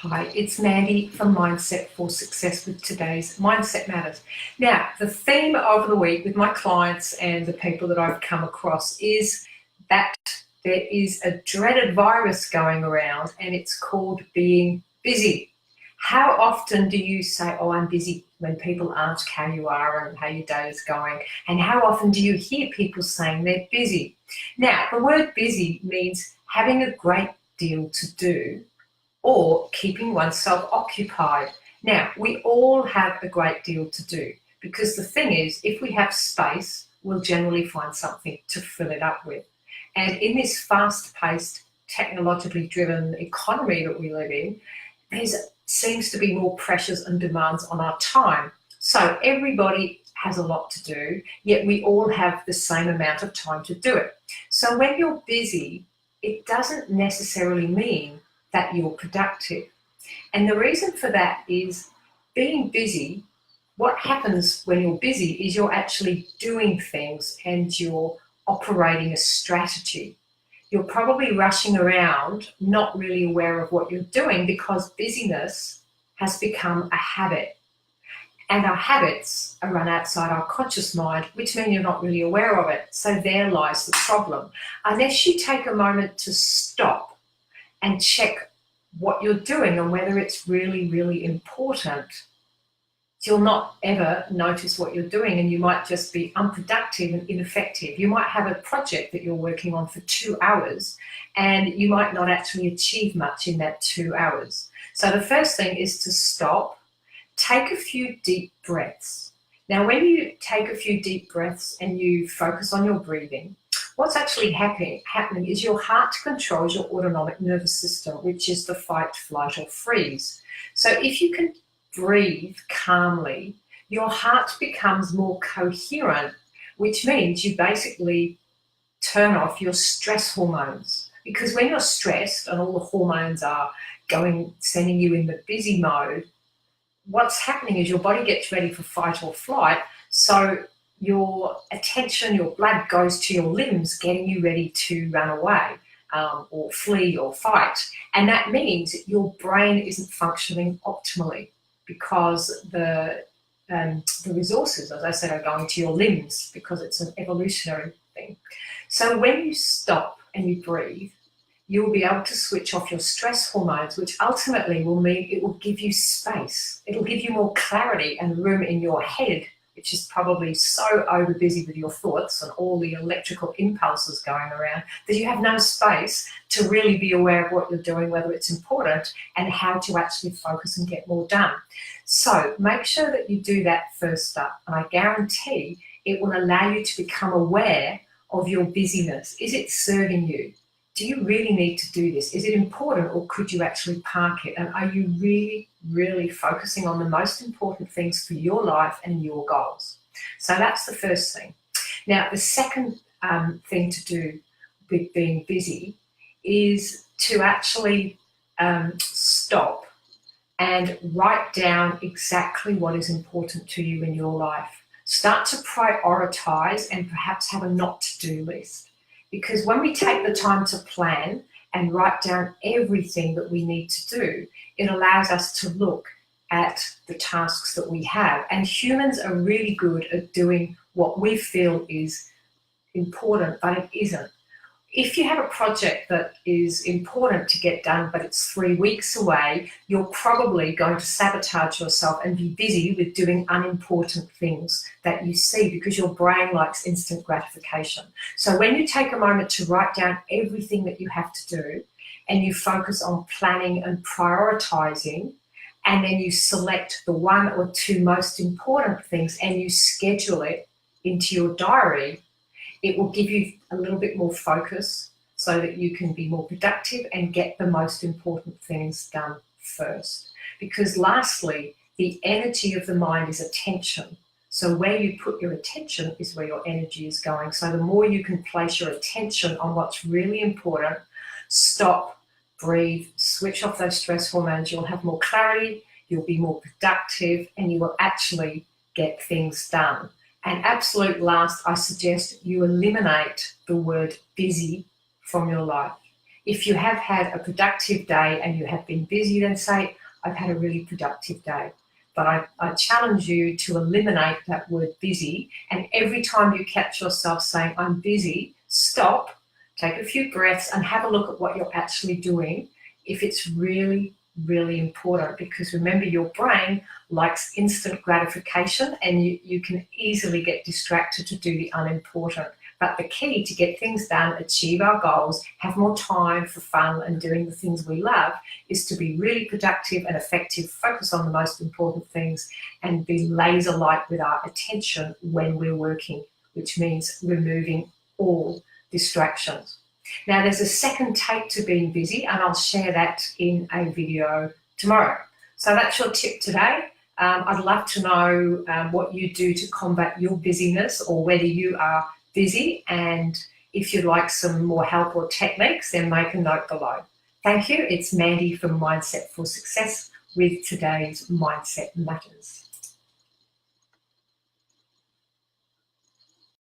Hi, it's Mandy from Mindset for Success with today's Mindset Matters. Now, the theme of the week with my clients and the people that I've come across is that there is a dreaded virus going around and it's called being busy. How often do you say, "Oh, I'm busy," when people ask how you are and how your day is going? And how often do you hear people saying they're busy? Now, the word busy means having a great deal to do or keeping oneself occupied. Now, we all have a great deal to do because the thing is, if we have space, we'll generally find something to fill it up with. And in this fast-paced, technologically driven economy that we live in, there seems to be more pressures and demands on our time. So everybody has a lot to do, yet we all have the same amount of time to do it. So when you're busy, it doesn't necessarily mean that you're productive. And the reason for that is being busy, what happens when you're busy is you're actually doing things and you're operating a strategy. You're probably rushing around, not really aware of what you're doing because busyness has become a habit. And our habits are run outside our conscious mind, which means you're not really aware of it. So there lies the problem. Unless you take a moment to stop and check what you're doing and whether it's really, really important, you'll not ever notice what you're doing and you might just be unproductive and ineffective. You might have a project that you're working on for 2 hours and you might not actually achieve much in that 2 hours. So the first thing is to stop, take a few deep breaths. Now, when you take a few deep breaths and you focus on your breathing, what's actually happening is your heart controls your autonomic nervous system, which is the fight, flight, or freeze. So if you can breathe calmly, your heart becomes more coherent, which means you basically turn off your stress hormones. Because when you're stressed and all the hormones are sending you in the busy mode, what's happening is your body gets ready for fight or flight. So your attention, your blood goes to your limbs, getting you ready to run away or flee or fight. And that means your brain isn't functioning optimally because the resources, as I said, are going to your limbs because it's an evolutionary thing. So when you stop and you breathe, you'll be able to switch off your stress hormones, which ultimately will mean it will give you space. It'll give you more clarity and room in your head, which is probably so over busy with your thoughts and all the electrical impulses going around that you have no space to really be aware of what you're doing, whether it's important, and how to actually focus and get more done. So make sure that you do that first up, and I guarantee it will allow you to become aware of your busyness. Is it serving you? Do you really need to do this? Is it important, or could you actually park it? And are you really, really focusing on the most important things for your life and your goals? So that's the first thing. Now, the second thing to do with being busy is to actually stop and write down exactly what is important to you in your life. Start to prioritize and perhaps have a not to do list. Because when we take the time to plan and write down everything that we need to do, it allows us to look at the tasks that we have. And humans are really good at doing what we feel is important, but it isn't. If you have a project that is important to get done, but it's 3 weeks away, you're probably going to sabotage yourself and be busy with doing unimportant things that you see because your brain likes instant gratification. So when you take a moment to write down everything that you have to do and you focus on planning and prioritizing, and then you select the 1 or 2 most important things and you schedule it into your diary, it will give you a little bit more focus so that you can be more productive and get the most important things done first. Because lastly, the energy of the mind is attention. So where you put your attention is where your energy is going. So the more you can place your attention on what's really important, stop, breathe, switch off those stress hormones, you'll have more clarity, you'll be more productive, and you will actually get things done. And absolute last, I suggest you eliminate the word busy from your life. If you have had a productive day and you have been busy, then say, I've had a really productive day. But I challenge you to eliminate that word busy, and every time you catch yourself saying, I'm busy, stop, take a few breaths and have a look at what you're actually doing if it's really, really important. Because remember, your brain likes instant gratification and you can easily get distracted to do the unimportant. But the key to get things done, achieve our goals, have more time for fun and doing the things we love is to be really productive and effective, focus on the most important things and be laser-like with our attention when we're working, which means removing all distractions. Now, there's a second take to being busy, and I'll share that in a video tomorrow. So that's your tip today. I'd love to know what you do to combat your busyness, or whether you are busy, and if you'd like some more help or techniques, then make a note below. Thank you. It's Mandy from Mindset for Success with today's Mindset Matters.